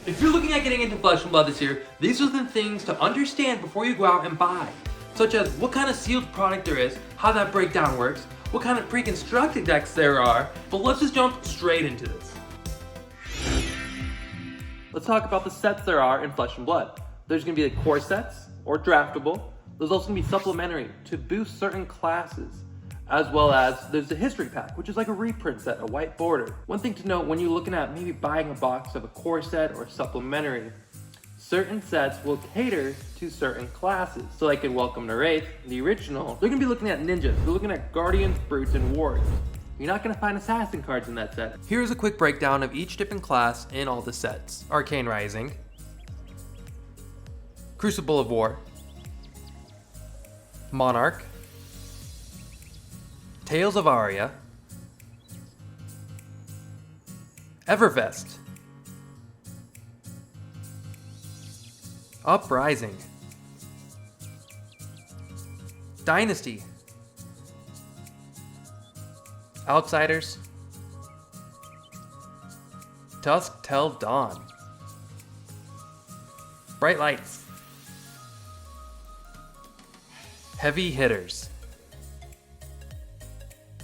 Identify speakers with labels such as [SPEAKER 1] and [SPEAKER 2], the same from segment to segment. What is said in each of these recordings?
[SPEAKER 1] If you're looking at getting into Flesh and Blood this year, these are the things to understand before you go out and buy, such as what kind of sealed product there is, how that breakdown works, what kind of pre-constructed decks there are, but let's just jump straight into this. Let's talk about the sets there are in Flesh and Blood. There's going to be the core sets, or draftable. There's also going to be supplementary to boost certain classes, as well as there's the history pack, which is like a reprint set, a white border. One thing to note when you're looking at maybe buying a box of a core set or supplementary, certain sets will cater to certain classes. So like in Welcome to Rathe, the original, they're going to be looking at ninjas, they're looking at guardians, brutes, and warriors. You're not going to find assassin cards in that set. Here's a quick breakdown of each different class in all the sets. Arcane Rising, Crucible of War, Monarch, Tales of Aria, Evervest, Uprising, Dynasty, Outsiders, Dusk Till Dawn, Bright Lights, Heavy Hitters.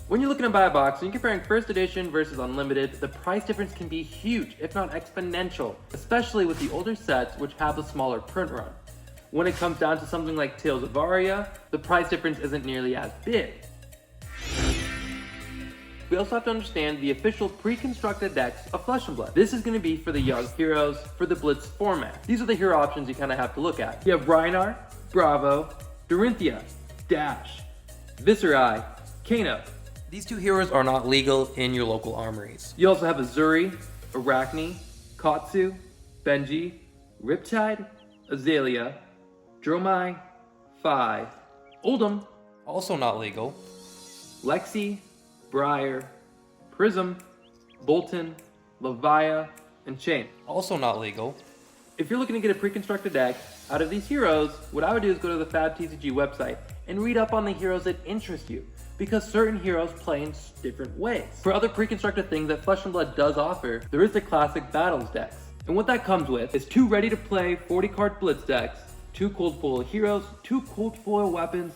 [SPEAKER 1] When you're looking to buy a box and you're comparing first edition versus unlimited, the price difference can be huge, if not exponential, especially with the older sets which have a smaller print run. When it comes down to something like Tales of Aria, the price difference isn't nearly as big. We also have to understand the official pre-constructed decks of Flesh and Blood. This is going to be for the young heroes for the Blitz format. These are the hero options you kind of have to look at. You have Rhinar, Bravo, Dorinthia, Dash, Viserai, Kano. These two heroes are not legal in your local armories. You also have Azuri, Arachne, Katsu, Benji, Riptide, Azalea, Dromai, Phi, Oldham, also not legal, Lexi, Briar, Prism, Bolton, Levia, and Chain, also not legal. If you're looking to get a pre-constructed deck out of these heroes, what I would do is go to the FaB TCG website and read up on the heroes that interest you, because certain heroes play in different ways. For other pre-constructed things that Flesh and Blood does offer, there is the classic Battles decks. And what that comes with is 2 ready-to-play 40-card Blitz decks, 2 cold foil heroes, 2 cold foil weapons,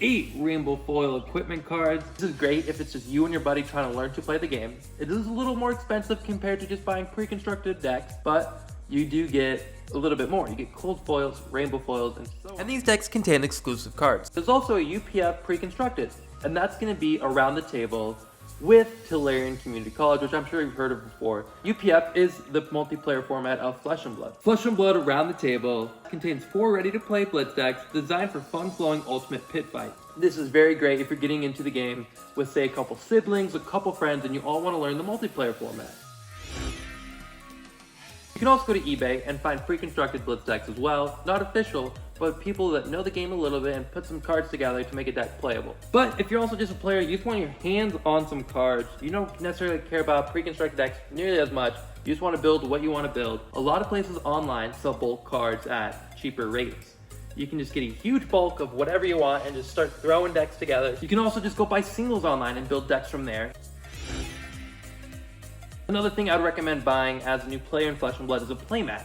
[SPEAKER 1] 8 rainbow foil equipment cards. This is great if it's just you and your buddy trying to learn to play the game. It is a little more expensive compared to just buying pre-constructed decks, but you do get a little bit more. You get cold foils, rainbow foils, and so on. And these decks contain exclusive cards. There's also a UPF pre-constructed, and that's going to be around the table with Tillarian Community College, which I'm sure you've heard of before. UPF is the multiplayer format of Flesh and Blood. Flesh and Blood around the table contains 4 ready-to-play Blitz decks designed for fun-flowing ultimate pit fight. This is very great if you're getting into the game with, say, a couple siblings, a couple friends, and you all want to learn the multiplayer format. You can also go to eBay and find pre-constructed Blitz decks as well, not official, but people that know the game a little bit and put some cards together to make a deck playable. But if you're also just a player, you just want your hands on some cards, you don't necessarily care about pre-constructed decks nearly as much, you just want to build what you want to build. A lot of places online sell bulk cards at cheaper rates. You can just get a huge bulk of whatever you want and just start throwing decks together. You can also just go buy singles online and build decks from there. Another thing I'd recommend buying as a new player in Flesh and Blood is a playmat.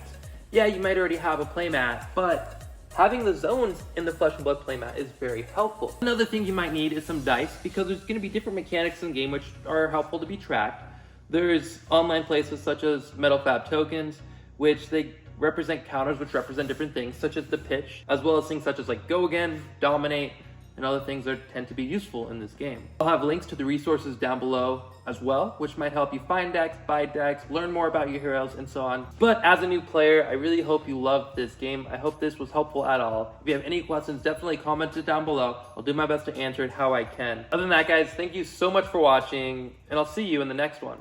[SPEAKER 1] Yeah, you might already have a playmat, but having the zones in the Flesh and Blood playmat is very helpful. Another thing you might need is some dice, because there's going to be different mechanics in the game which are helpful to be tracked. There's online places such as Metal FaB tokens, which they represent counters which represent different things, such as the pitch, as well as things such as like Go Again, Dominate, and other things that tend to be useful in this game. I'll have links to the resources down below as well, which might help you find decks, buy decks, learn more about your heroes, and so on. But as a new player, I really hope you love this game. I hope this was helpful at all. If you have any questions, definitely comment it down below. I'll do my best to answer it how I can. Other than that, guys, thank you so much for watching, and I'll see you in the next one.